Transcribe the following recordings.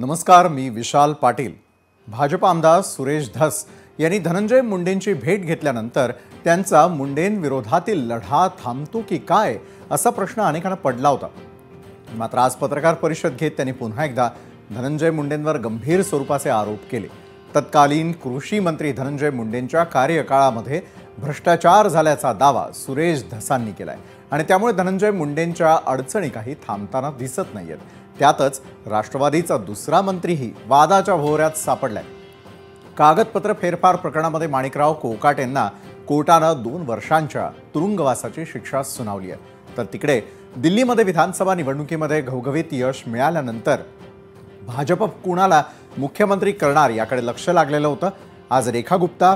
नमस्कार, मी विशाल पाटील। भाजप आमदार सुरेश धस यांनी धनंजय मुंडेंची भेट घेतल्यानंतर त्यांचा मुंडेंविरोधातील लढा थांबतो की काय असा प्रश्न अनेकांना पडला होता। मात्र आज पत्रकार परिषद घेत त्यांनी पुन्हा एकदा धनंजय मुंडेंवर गंभीर स्वरूपाचे आरोप केले। तत्कालीन कृषी मंत्री धनंजय मुंडेंच्या कार्यकाळामध्ये भ्रष्टाचार झाल्याचा दावा सुरेश धसांनी केलाय आणि त्यामुळे धनंजय मुंडेंच्या अडचणी काही थांबताना दिसत नाहीयेत। त्यातच राष्ट्रवादीचा दुसरा मंत्रीही वादाच्या भोवऱ्यात सापडलाय। कागदपत्र फेरफार प्रकरणामध्ये माणिकराव कोकाट यांना कोर्टानं 2 वर्षांच्या तुरुंगवासाची शिक्षा सुनावली आहे। तर तिकडे दिल्लीमध्ये विधानसभा निवडणुकीमध्ये घवघवीत यश मिळाल्यानंतर भाजप कुणाला मुख्यमंत्री करणार याकडे लक्ष लागलेलं होतं। आज रेखा गुप्ता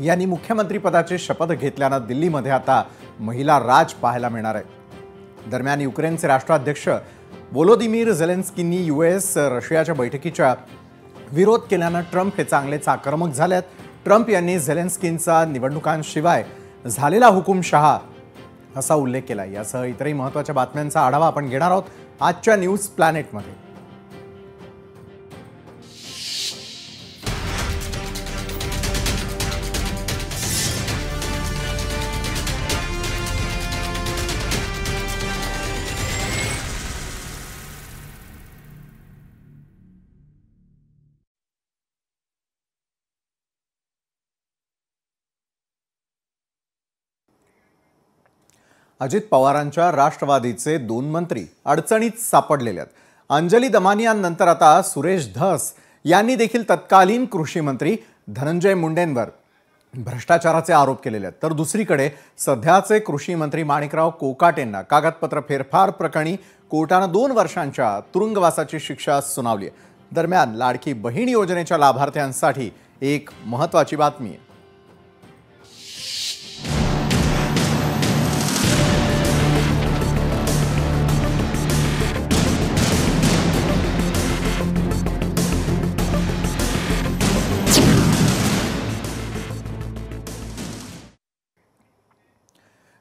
यांनी मुख्यमंत्री पदाची शपथ घेतल्यानं दिल्लीमध्ये आता महिला राज पाहायला मिळणार आहे। दरम्यान युक्रेनचे राष्ट्राध्यक्ष व्होलोदिमीर झेलेन्स्कींनी यूएस रशियाच्या बैठकीचा विरोध केल्यानं ट्रम्प हे चांगलेच आक्रमक झालेत। ट्रम्प यांनी झेलेन्स्कींचा निवडणुकांशिवाय झालेला हुकुमशहा असा उल्लेख केला। यासह इतरही महत्त्वाच्या बातम्यांचा आढावा आपण घेणार आहोत आजच्या न्यूज प्लॅनेटमध्ये। अजित पवारांच्या राष्ट्रवादीचे 2 मंत्री अडचणीत सापडलेले आहेत। अंजली दमानियांनंतर आता सुरेश धस यांनी देखील तत्कालीन कृषी मंत्री धनंजय मुंडेंवर भ्रष्टाचाराचे आरोप केलेले आहेत। तर दुसरीकडे सध्याचे कृषी मंत्री माणिकराव कोकाट यांना कागदपत्र फेरफार प्रकरणी कोर्टानं 2 वर्षांच्या तुरुंगवासाची शिक्षा सुनावली आहे। दरम्यान लाडकी बहीण योजनेच्या लाभार्थ्यांसाठी एक महत्त्वाची बातमी आहे।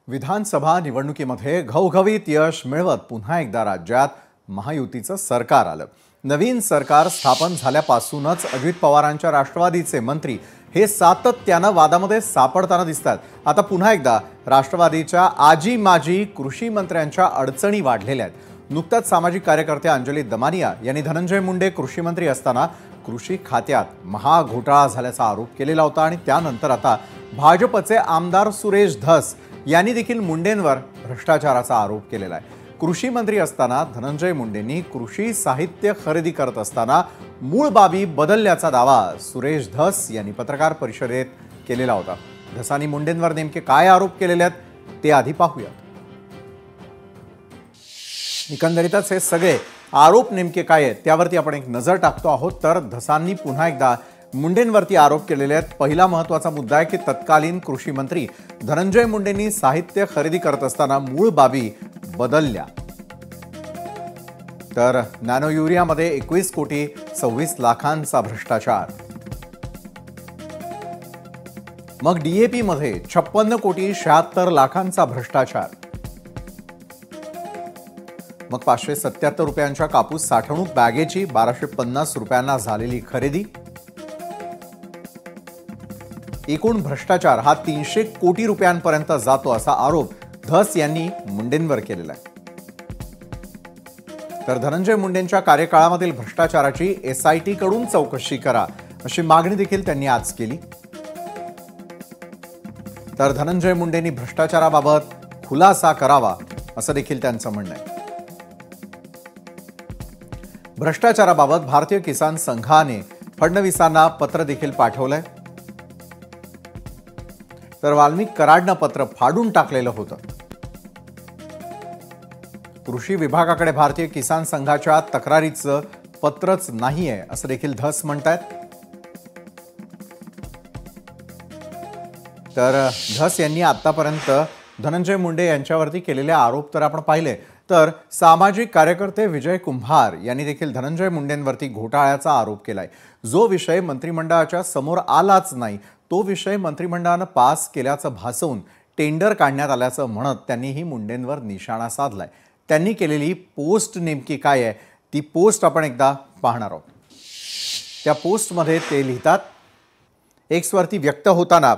विधानसभा निवडणुकीमध्ये घवघवीत यश मिळवत पुन्हा एकदा राज्यात महायुतीचं सरकार आलं। नवीन सरकार स्थापन झाल्यापासूनच अजित पवारांच्या राष्ट्रवादीचे मंत्री हे सातत्यानं वादामध्ये सापडताना दिसतात। आता पुन्हा एकदा राष्ट्रवादीच्या आजी माजी कृषी मंत्र्यांच्या अडचणी वाढलेल्या आहेत। नुकताच सामाजिक कार्यकर्ते अंजली दमानिया यांनी धनंजय मुंडे कृषी मंत्री असताना कृषी खात्यात महाघोटाळा झाल्याचा आरोप केलेला होता आणि त्यानंतर आता भाजपचे आमदार सुरेश धस यांनी देखील मुंडेंवर भ्रष्टाचाराचा आरोप केलेला आहे। कृषी मंत्री असताना धनंजय मुंडेंनी कृषी साहित्य खरेदी करत असताना मूळ बाबी बदलल्याचा दावा सुरेश धस यांनी पत्रकार परिषदेत केलेला होता। धसांनी मुंडेंवर नेमके काय आरोप केलेले आहेत ते आधी पाहूया। एकंदरीतच हे सगळे आरोप नेमके काय आहेत त्यावरती आपण एक नजर टाकतो आहोत। तर धसांनी पुन्हा एकदा मुंडेंवरती आरोप केलेले आहेत। पहिला महत्त्वाचा मुद्दा आहे की तत्कालीन कृषी मंत्री धनंजय मुंडेंनी साहित्य खरेदी करत असताना मूळ बाबी बदलल्या। तर नॅनो युरियामध्ये 21 कोटी 26 लाखांचा भ्रष्टाचार, मग डीएपी मध्ये 56 कोटी 76 लाखांचा भ्रष्टाचार, मग 577 रुपयांच्या कापूस साठवणूक बॅगेची 1250 रुपयांना झालेली खरेदी। एकूण भ्रष्टाचार हा 300 कोटी रुपयांपर्यंत जातो असा आरोप धस यांनी मुंडेंवर केलेला आहे। तर धनंजय मुंडेंच्या कार्यकाळामधील भ्रष्टाचाराची एसआयटी कडून चौकशी करा अशी मागणी देखील त्यांनी आज केली। तर धनंजय मुंडेंनी भ्रष्टाचाराबाबत खुलासा करावा असं देखील त्यांचं म्हणणं आहे। भ्रष्टाचाराबाबत भारतीय किसान संघाने फडणवीसांना पत्र देखील पाठवलंय। तर वाल्मिक कराडनं पत्र फाडून टाकलेलं होतं। कृषी विभागाकडे भारतीय किसान संघाच्या तक्रारीचं पत्रच नाहीये असं देखील धस म्हणतात। तर धस यांनी आतापर्यंत धनंजय मुंडे यांच्यावरती केलेले आरोप तर आपण पाहिले। तर सामाजिक कार्यकर्ते विजय कुंभार यांनी देखील धनंजय मुंडेंवरती घोटाळ्याचा आरोप केलाय। जो विषय मंत्रिमंडळाच्या समोर आलाच नाही तो विषय मंत्रिमंडळानं पास केल्याचं भासवून टेंडर काढण्यात आल्याचं म्हणत त्यांनीही मुंडेंवर निशाणा साधलाय। त्यांनी केलेली पोस्ट नेमकी काय आहे ती पोस्ट आपण एकदा पाहणार आहोत. त्या पोस्टमध्ये ते लिहितात, एक्सवरती व्यक्त होताना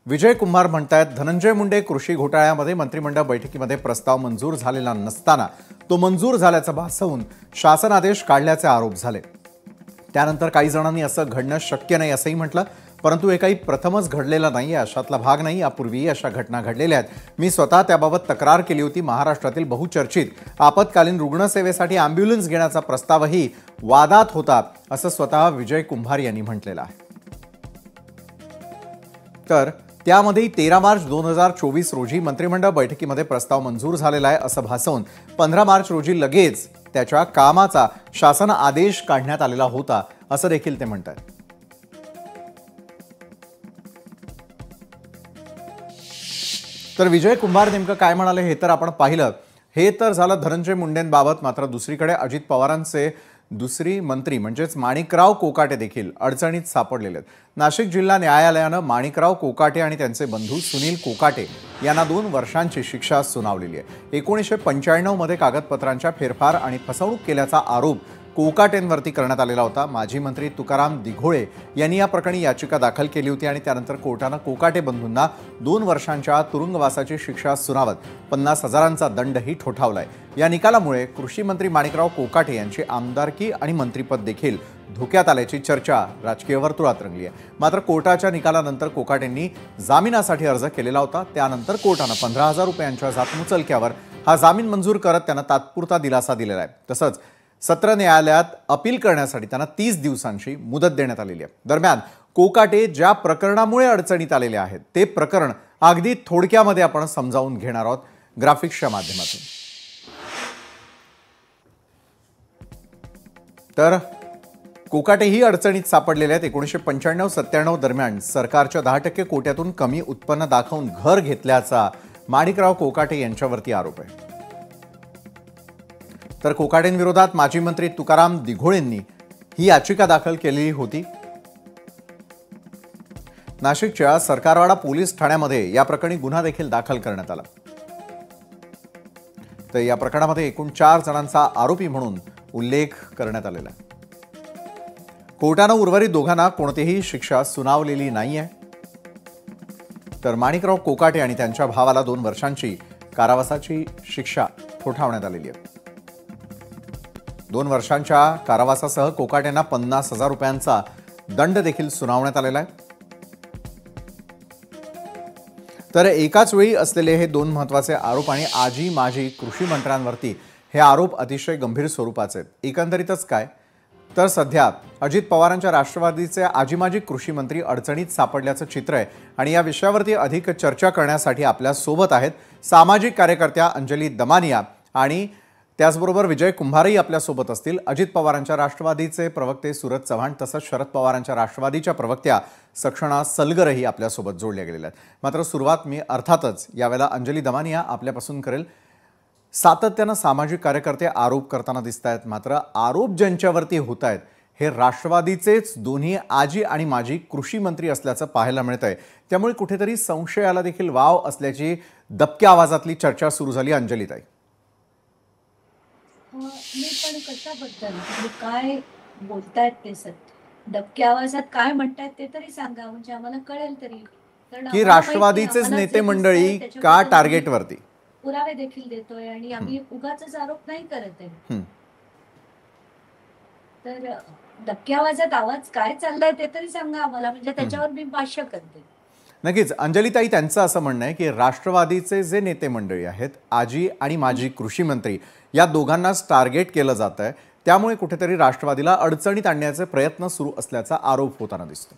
विजय कुंभार म्हणतायत, धनंजय मुंडे कृषी घोटाळ्यामध्ये मंत्रिमंडळ बैठकीमध्ये प्रस्ताव मंजूर झालेला नसताना तो मंजूर झाल्याचं भासवून शासन आदेश काढल्याचे आरोप झाले. त्यानंतर काही जणांनी असं घडणं शक्य नाही असंही म्हटलं, परंतु हे काही प्रथमच घडलेलं नाही, अशातला भाग नाही. यापूर्वीही अशा घटना घडलेल्या आहेत. मी स्वतः त्याबाबत तक्रार केली होती. महाराष्ट्रातील बहुचर्चित आपत्कालीन रुग्णसेवेसाठी ॲम्ब्युलन्स घेण्याचा प्रस्तावही वादात होता, असं स्वतः विजय कुंभार यांनी म्हटलेलं आहे. तर त्यामध्ये 13 मार्च 2024 रोजी मंत्रिमंडळ बैठकीमध्ये प्रस्ताव मंजूर झालेला आहे असं भासवून 15 मार्च रोजी लगेच त्याच्या कामाचा शासन आदेश काढण्यात आलेला होता, असं देखील ते म्हणतात. तर विजय कुंभार नेमकं काय म्हणाले हे तर आपण पाहिलं. हे तर झालं धनंजय मुंडेंबाबत. मात्र दुसरीकडे अजित पवारांचे दुसरी मंत्री म्हणजेच माणिकराव कोकाटे देखील अडचणीत सापडलेले आहेत. नाशिक जिल्हा न्यायालयानं माणिकराव कोकाटे आणि त्यांचे बंधू सुनील कोकाटे यांना 2 वर्षांची शिक्षा सुनावलेली आहे. 1995 मध्ये कागदपत्रांच्या फेरफार आणि फसवणूक केल्याचा आरोप कोकाटेंवरती करण्यात आलेला होता. माजी मंत्री तुकाराम दिघोळे यांनी या प्रकरणी याचिका दाखल केली होती आणि त्यानंतर कोर्टानं कोकाटे बंधूंना 2 वर्षांच्या तुरुंगवासाची शिक्षा सुनावत 50,000चा दंडही ठोठावलाय. या निकालामुळे कृषी मंत्री माणिकराव कोकाटे यांची आमदारकी आणि मंत्रिपद देखील धोक्यात आल्याची चर्चा राजकीय वर्तुळात रंगली आहे. मात्र कोर्टाच्या निकालानंतर कोकाटेंनी जामिनासाठी अर्ज केलेला होता. त्यानंतर कोर्टानं 15,000 रुपयांच्या जातमुचलक्यावर हा जामीन मंजूर करत त्यांना तात्पुरता दिलासा दिलेला आहे. तसंच सत्र न्यायालयात अपील करण्यासाठी त्यांना 30 दिवसांची मुदत देण्यात आलेली आहे. दरम्यान कोकाटे ज्या प्रकरणामुळे अडचणीत आलेले आहेत ते प्रकरण अगदी थोडक्यामध्ये आपण समजावून घेणार आहोत ग्राफिक्सच्या माध्यमातून. तर कोकाटेही अडचणीत सापडलेले आहेत. 1995-97 दरम्यान सरकारच्या 10% कोट्यातून कमी उत्पन्न दाखवून घर घेतल्याचा माणिकराव कोकाटे यांच्यावरती आरोप आहे. तर कोकाटेंविरोधात माजी मंत्री तुकाराम दिघोळेंनी ही याचिका दाखल केलेली होती. नाशिकच्या सरकारवाडा पोलीस ठाण्यामध्ये या प्रकरणी गुन्हा देखील दाखल करण्यात आला. तर या प्रकरणामध्ये एकूण 4 जणांचा आरोपी म्हणून उल्लेख करण्यात आलेला आहे. कोर्टानं उर्वरित दोघांना कोणतीही शिक्षा सुनावलेली नाहीये. तर माणिकराव कोकाटे आणि त्यांच्या भावाला 2 वर्षांची कारावासाची शिक्षा ठोठावण्यात आलेली आहे. 2 वर्षांच्या कारावासासह कोकाटेंना 50,000 रुपयांचा दंड देखील सुनावण्यात आलेला आहे. तर एकाच वेळी असलेले हे 2 महत्त्वाचे आरोप आणि आजी माजी कृषी मंत्र्यांवरती हे आरोप अतिशय गंभीर स्वरूपाचे आहेत. एकंदरीतच काय तर सध्या अजित पवारांच्या राष्ट्रवादीचे आजी माजी कृषी मंत्री अडचणीत सापडल्याचं चित्र आहे आणि या विषयावरती अधिक चर्चा करण्यासाठी आपल्या सोबत आहेत सामाजिक कार्यकर्त्या अंजली दमानिया आणि त्याचबरोबर विजय कुंभारही आपल्यासोबत असतील. अजित पवारांच्या राष्ट्रवादीचे प्रवक्ते सूरज चव्हाण तसंच शरद पवारांच्या राष्ट्रवादीच्या प्रवक्त्या सक्षणा सलगरही आपल्यासोबत जोडल्या गेलेल्या आहेत. मात्र सुरुवात मी अर्थातच यावेळेला अंजली दमानिया आपल्यापासून करेल. सातत्यानं सामाजिक कार्यकर्ते आरोप करताना दिसत आहेत. मात्र आरोप ज्यांच्यावरती होत आहेत हे राष्ट्रवादीचेच दोन्ही आजी आणि माजी कृषी मंत्री असल्याचं पाहायला मिळत आहे. त्यामुळे कुठेतरी संशयाला देखील वाव असल्याची दबक्या आवाजातली चर्चा सुरू झाली. अंजलीताई, मी पण कशाबद्दल म्हणजे काय बोलतायत ते सर दबक्या आवाजात काय म्हणतायत ते तरी सांगा, म्हणजे आम्हाला कळेल तरी. कारण की आम्हाला माहित नाही, राष्ट्रवादीचेच आम्हाला जे नेते दिसतंय मंडळी का त्याच्याबद्दल टार्गेटवरती पुरावे देखील देतोय आणि आम्ही उगाचच आरोप नाही करत आहे. तर दबक्या आवाजात आवाज काय चाललाय ते तरी सांगा आम्हाला, म्हणजे त्याच्यावर मी भाष्य करते. नक्कीच अंजलीताई, त्यांचं असं म्हणणं आहे की राष्ट्रवादीचे जे नेते मंडळी आहेत आजी आणि माजी कृषी मंत्री या दोघांनाच टार्गेट केलं जात आहे. त्यामुळे कुठेतरी राष्ट्रवादीला अडचणीत आणण्याचे प्रयत्न सुरू असल्याचा आरोप होताना दिसतो.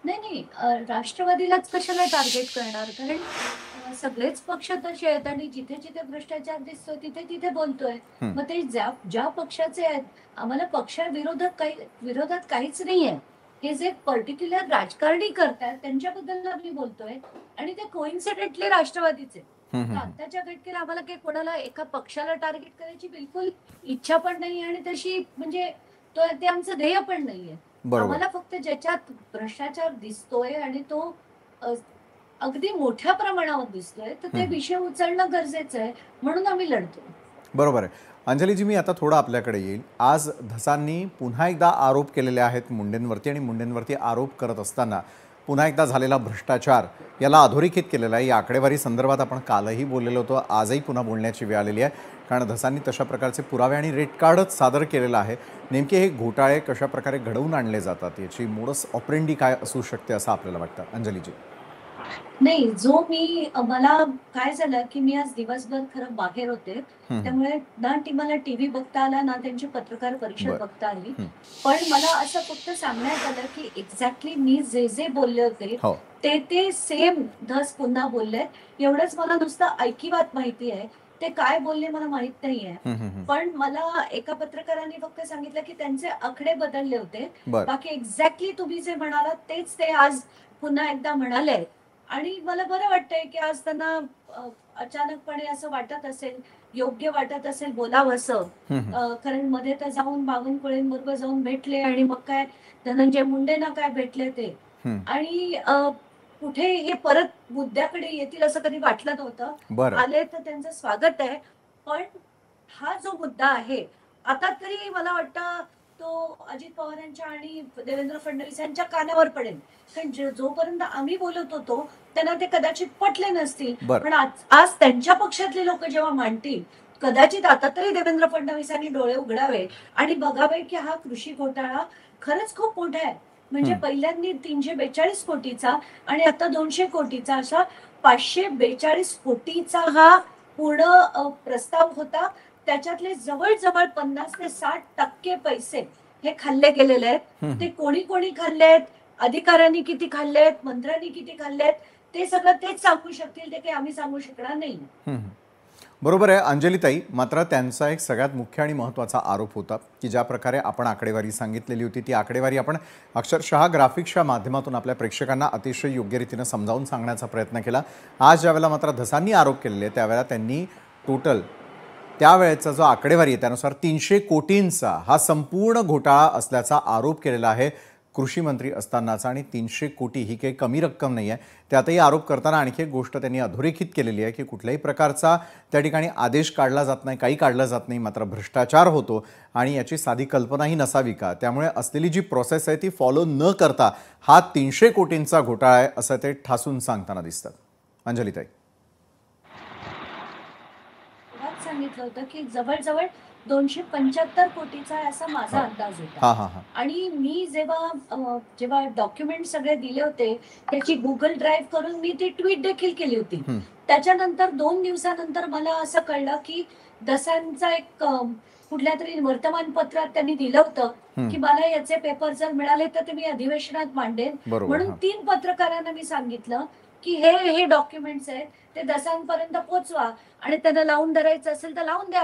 नाही, राष्ट्रवादीलाच कशाला टार्गेट करणार, कारण सगळेच पक्ष तसे आहेत आणि जिथे जिथे भ्रष्टाचार दिसतोय तिथे तिथे बोलतोय. मग ते ज्या पक्षाचे आहेत, आम्हाला विरोधात काहीच नाहीये. हे जे पर्टिक्युलर राजकारणी करतात त्यांच्याबद्दल आम्ही बोलतोय आणि ते कोइन्सिडेंटली राष्ट्रवादीचे. आताच्या घटनेला आम्हाला काही कोणाला एका पक्षाला टार्गेट करायची बिलकुल इच्छा पण नाही आणि तशी म्हणजे ते आमचं ध्येय पण नाहीये. आम्हाला फक्त ज्याच्यात भ्रष्टाचार दिसतोय आणि तो अगदी मोठ्या प्रमाणावर दिसतोय तर ते विषय उचलणं गरजेचं आहे, म्हणून आम्ही लढतो. बरोबर आहे. अंजलीजी, मी आता थोडं आपल्याकडे येईल. आज धसांनी पुन्हा एकदा आरोप केलेले आहेत मुंडेंवरती, आणि मुंडेंवरती आरोप करत असताना पुन्हा एकदा झालेला भ्रष्टाचार याला अधोरेखित केलेला आहे. या आकडेवारी संदर्भात आपण कालही बोललेलो होतो, आजही पुन्हा बोलण्याची वेळ आलेली आहे, कारण धसांनी तशा प्रकारचे पुरावे आणि रेट कार्डच सादर केलेलं आहे. नेमके हे घोटाळे कशा प्रकारे घडवून आणले जातात, याची मोडस ऑपरेंडी काय असू शकते असं आपल्याला वाटतं, अंजलीजी? नाही, मला काय झालं, की मी आज दिवसभर खरं बाहेर होते. त्यामुळे ना मला टीव्ही बघता आला, ना त्यांची पत्रकार परिषद बरं. बघता आली. पण मला असं फक्त सांगण्यात आलं, की एक्झॅक्टली मी जे बोलले होते, हो. ते सेम धस पुन्हा बोलले. एवढंच मला नुसतं ऐकिवात माहिती आहे. ते काय बोलले मला माहित नाहीये. पण मला एका पत्रकाराने फक्त सांगितलं, की त्यांचे आकडे बदलले होते. बरं. बाकी एक्झॅक्टली तुम्ही जे म्हणालात तेच ते आज पुन्हा एकदा म्हणाले. आणि मला बरं वाटतंय, की आज त्यांना अचानकपणे असं वाटत असेल, योग्य वाटत असेल बोलावंसं. कारण मध्ये तर जाऊन बावनकुळेंबरोबर जाऊन भेटले, आणि मग काय धनंजय मुंडेंना काय भेटले ते. आणि कुठे हे परत मुद्द्याकडे येतील असं कधी वाटलं नव्हतं. बरं. आले तर त्यांचं स्वागत आहे. पण हा जो मुद्दा आहे, आता तरी मला वाटतं तो अजित पवारांच्या आणि देवेंद्र फडणवीस यांच्या कानावर पडेल. कारण जोपर्यंत आम्ही बोलत होतो त्यांना ते कदाचित पटले नसतील. बरं. पण आज त्यांच्या पक्षातले लोक जेव्हा मांडतील, कदाचित आता तरी देवेंद्र फडणवीसांनी डोळे उघडावे आणि बघावे, की हा कृषी घोटाळा खरंच खूप मोठा आहे. म्हणजे पहिल्यांदा 342 कोटीचा आणि आता 200 कोटीचा, असा 542 कोटीचा हा पूर्ण प्रस्ताव होता. त्याच्यातले जवळजवळ 50 ते 60% पैसे हे खाल्ले गेलेले आहेत. ते कोणी खाल्लेत, अधिकाऱ्यांनी किती खाल्लेत, मंत्र्यांनी किती खाल्लेत, ते सगळं तेच सांगू शकतील. ते काही आम्ही सांगू शकणार नाही. बरोबर आहे अंजलीताई. मात्र त्यांचा एक सगळ्यात मुख्य आणि महत्त्वाचा आरोप होता, की ज्या प्रकारे आपण आकडेवारी सांगितलेली होती, ती आकडेवारी आपण अक्षरशः ग्राफिक्सच्या माध्यमातून आपल्या प्रेक्षकांना अतिशय योग्य रीतीनं समजावून सांगण्याचा प्रयत्न केला. आज ज्यावेळेला मात्र धसांनी आरोप केलेले त्यावेळेला त्यांनी टोटल त्यावेळेचा जो आकडेवारी आहे त्यानुसार 300 कोटींचा हा संपूर्ण घोटाळा असल्याचा आरोप केलेला आहे कृषी मंत्री असतानाचा. आणि 300 कोटी ही काही कमी रक्कम नाही आहे. त्यातही आरोप करताना आणखी एक गोष्ट त्यांनी अधोरेखित केलेली आहे, की कुठल्याही प्रकारचा त्या ठिकाणी आदेश काढला जात नाही, काही काढलं जात नाही, मात्र भ्रष्टाचार होतो आणि याची साधी कल्पनाही नसावी का. त्यामुळे असलेली जी प्रोसेस आहे ती फॉलो न करता हा 300 कोटींचा घोटाळा आहे असं ते ठासून सांगताना दिसतात. अंजलीताई, सांगितलं होतं की जवळजवळ 275 कोटीचा असा माझा अंदाज होता. आणि मी जेव्हा डॉक्युमेंट सगळे दिले होते, त्याची गुगल ड्राईव्ह करून मी ती ट्विट देखील केली होती. त्याच्यानंतर 2 दिवसानंतर मला असं कळलं, की दसांचा एक कुठल्या तरी वर्तमानपत्रात त्यांनी दिलं होतं, की मला याचे पेपर जर मिळाले तर ते मी अधिवेशनात मांडेन. म्हणून 3 पत्रकारांना मी सांगितलं, की हे डॉक्युमेंट्स आहेत, ते दसांपर्यंत पोहोचवा आणि त्यांना लावून धरायचं असेल तर लावून द्या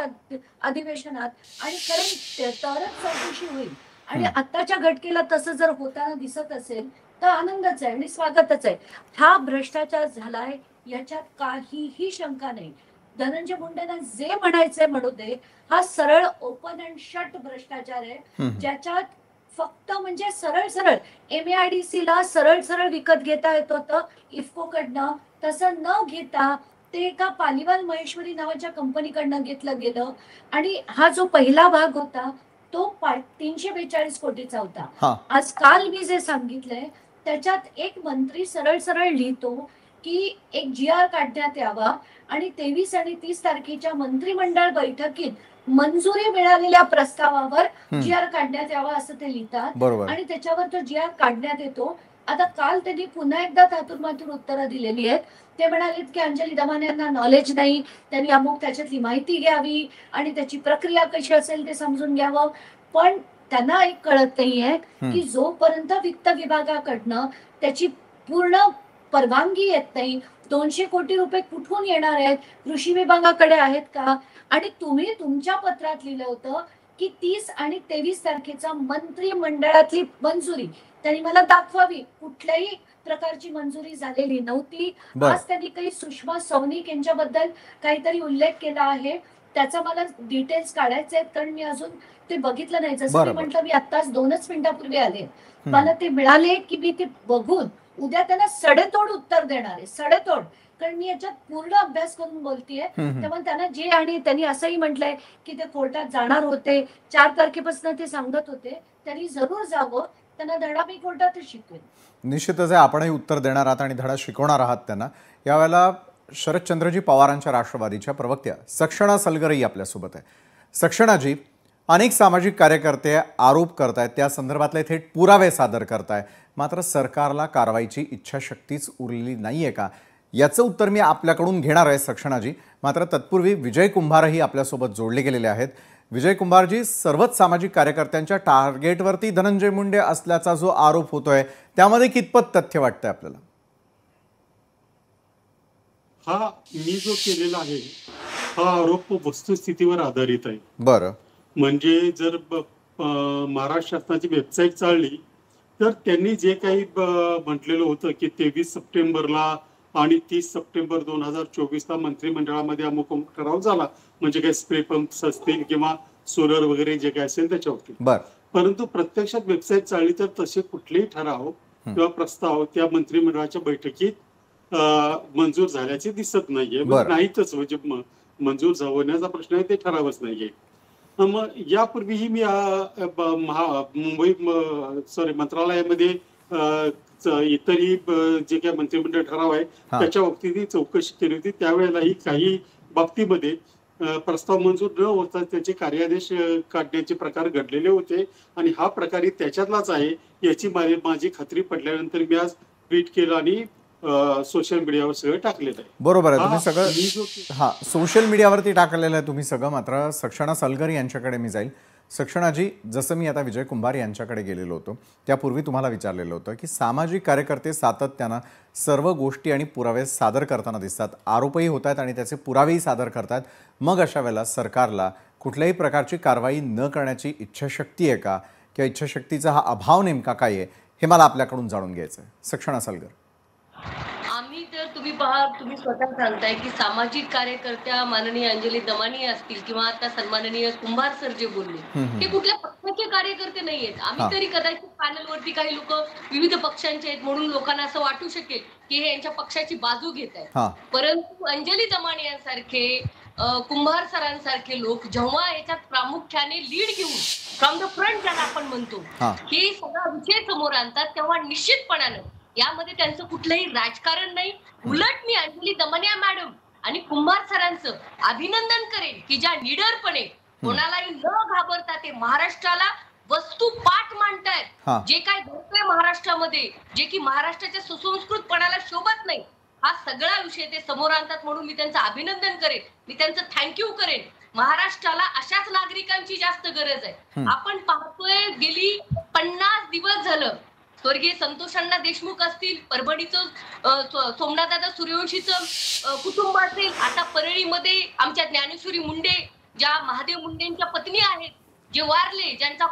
अधिवेशनात, आणि खरं तरच चौकशी होईल. आणि आताच्या घटकेला तसं जर होताना दिसत असेल तर आनंदच आहे आणि स्वागतच आहे. हा भ्रष्टाचार झालाय याच्यात काहीही शंका नाही. धनंजय मुंडेंना जे म्हणायचंय म्हणू दे. हा सरळ ओपन अँड शट भ्रष्टाचार आहे, ज्याच्यात फक्त म्हणजे सरळ MAIDC ला सरळ विकत घेता येत होतं इफको कडनं. तसं न घेता ते एका पालिवाल महेश्वरी नावाच्या कंपनीकडनं घेतलं गेलं. आणि हा जो पहिला भाग होता तो 342 कोटीचा होता. आज काल मी जे सांगितलंय त्याच्यात एक मंत्री सरळ लिहितो की एक GR काढण्यात यावा आणि 23 आणि 30 तारखेच्या मंत्रिमंडळ बैठकीत मंजुरी मिळालेल्या प्रस्तावावर GR काढण्यात यावा असं ते लिहितात. आणि त्याच्यावर तो GR काढण्यात येतो. आता काल त्यांनी पुन्हा एकदा थातूरमातूर उत्तरं दिलेली आहेत. ते म्हणाले की अंजली दमाने यांना नॉलेज नाही, त्यांनी अमुक त्याच्यातली माहिती घ्यावी आणि त्याची प्रक्रिया कशी असेल ते समजून घ्यावं. पण त्यांना एक कळत नाहीये की जोपर्यंत वित्त विभागाकडनं त्याची पूर्ण परवानगी येत नाही, 200 कोटी रुपये कुठून येणार आहेत, कृषी विभागाकडे आहेत का. आणि तुम्ही तुमच्या पत्रात लिहिलं होतं की 30 आणि 23 तारखेचा मंत्रिमंडळातली मंजुरी त्यांनी मला दाखवावी. कुठल्याही प्रकारची मंजुरी झालेली नव्हती. आज त्यांनी काही सुषमा सौनिक यांच्याबद्दल काहीतरी उल्लेख केला आहे, त्याचा मला डिटेल्स काढायचे आहेत, कारण मी अजून ते बघितलं नाही. जसं मी म्हटलं, मी आत्ताच 2च मिनिटापूर्वी आले. मला ते मिळाले की मी ते बघून उद्या त्यांना सडेतोड उत्तर देणार आहे. सडेतोड कारण मी याच्यात पूर्ण अभ्यास करून बोलतेय. त्यामुळे त्यांना जे, आणि त्यांनी असंही म्हटलंय की ते कोर्टात जाणार होते, 4 तारखेपासून ते सांगत होते, त्यांनी जरूर जावं. त्यांना धडा मी कोर्टातच शिकवेन. निश्चितच आहे, आपणही उत्तर देणार आहात आणि धडा शिकवणार आहात त्यांना. यावेळेला शरदचंद्रजी पवारांच्या राष्ट्रवादीच्या प्रवक्त्या सक्षणा सलगरही आपल्यासोबत आहे. सक्षणाजी, अनेक सामाजिक कार्यकर्ते आरोप करतायत, त्या संदर्भातले थेट पुरावे सादर करताय, मात्र सरकारला कारवाईची इच्छाशक्तीच उरलेली नाहीये का? याचं उत्तर मी आपल्याकडून घेणार आहे सक्षणाजी. मात्र तत्पूर्वी विजय कुंभारही आपल्यासोबत जोडले गेलेले आहेत. विजय कुंभारजी, सर्वच सामाजिक कार्यकर्त्यांच्या टार्गेटवरती धनंजय मुंडे असल्याचा जो आरोप होतोय त्यामध्ये कितपत तथ्य वाटतंय आपल्याला? हा मी जो केलेला आहे हा आरोप वस्तुस्थितीवर आधारित आहे. बरं. म्हणजे जर महाराष्ट्र शासनाची वेबसाईट चालली तर त्यांनी जे काही म्हटलेलं होतं की 23 सप्टेंबरला आणि 30 सप्टेंबर 2024ला मंत्रिमंडळामध्ये अमुक अमुक ठराव झाला, म्हणजे काही स्प्रे पंप्स असतील किंवा सोलर वगैरे जे काही असेल त्याच्यावरती. बरं. परंतु प्रत्यक्षात वेबसाईट चालली तर तसे कुठलेही ठराव किंवा प्रस्ताव त्या मंत्रिमंडळाच्या बैठकीत मंजूर झाल्याचे दिसत नाहीये. नाहीतच, म्हणजे मंजूर होण्याचा प्रश्न आहे, ते ठरावच नाहीये. मग यापूर्वीही मी मुंबई मंत्रालयामध्ये इतरही जे काही मंत्रिमंडळ ठराव आहे त्याच्या बाबतीत चौकशी केली होती. त्यावेळेलाही काही बाबतीमध्ये प्रस्ताव मंजूर न होता त्याचे कार्यादेश काढण्याचे प्रकार घडलेले होते आणि हा प्रकार त्याच्यातलाच आहे याची माझी खात्री पडल्यानंतर मी आज ट्विट केलं आणि सोशल मीडियावर सगळं टाकलेलं आहे. बरोबर आहे, तुम्ही सगळं सोशल मीडियावरती टाकलेलं आहे तुम्ही सगळं. मात्र सक्षणा सलगर यांच्याकडे मी जाईल. सक्षणाजी, जसं मी आता विजय कुंभार यांच्याकडे गेलेलो होतो त्यापूर्वी तुम्हाला विचारलेलं होतं की सामाजिक कार्यकर्ते सातत्यानं सर्व गोष्टी आणि पुरावे सादर करताना दिसतात, आरोपही होत आहेत आणि त्याचे पुरावेही सादर करतात. मग अशा वेळेला सरकारला कुठल्याही प्रकारची कारवाई न करण्याची इच्छाशक्ती आहे का, किंवा इच्छाशक्तीचा हा अभाव नेमका काय आहे हे मला आपल्याकडून जाणून घ्यायचं आहे. सक्षणा सलगर. आम्ही तर तुम्ही स्वतः सांगताय की सामाजिक कार्यकर्त्या माननीय अंजली दमानी असतील किंवा आता सन्माननीय कुंभार सर जे बोलले ते कुठल्या पक्षाचे कार्यकर्ते नाहीयेत. आम्ही तरी कदाचित पॅनलवरती काही लोक विविध पक्षांचे आहेत म्हणून लोकांना असं वाटू शकेल की हे यांच्या पक्षाची बाजू घेत आहेत. परंतु अंजली दमानी यांसारखे कुंभार सरांसारखे लोक जेव्हा याच्यात प्रामुख्याने लीड घेऊन फ्रॉम द फ्रंट ज्याला आपण म्हणतो की सगळा विषय समोर आणतात, तेव्हा निश्चितपणानं यामध्ये त्यांचं कुठलंही राजकारण नाही. उलट मी अंजली दमनिया मॅडम आणि कुंभार सरांचं अभिनंदन करेन की ज्या निडरपणे कोणालाही न घाबरता ते महाराष्ट्राला वस्तू पाठ मांडतायत. जे काय घडतंय महाराष्ट्रामध्ये, जे की महाराष्ट्राच्या सुसंस्कृतपणाला शोभत नाही, हा सगळा विषय ते समोर आणतात म्हणून मी त्यांचं अभिनंदन करेन, मी त्यांचं थँक्यू करेन. महाराष्ट्राला अशाच नागरिकांची जास्त गरज आहे. आपण पाहतोय गेली 50 दिवस झालं स्वर्गीय संतोषअण्णा देशमुख असतील, परभणीचं सोमनाथदादा सूर्यवंशीचं कुटुंब असेल, आता परळीमध्ये आमच्या ज्ञानेश्वरी मुंडे ज्या महादेव मुंडेंच्या पत्नी आहेत, जे वारले, ज्यांचा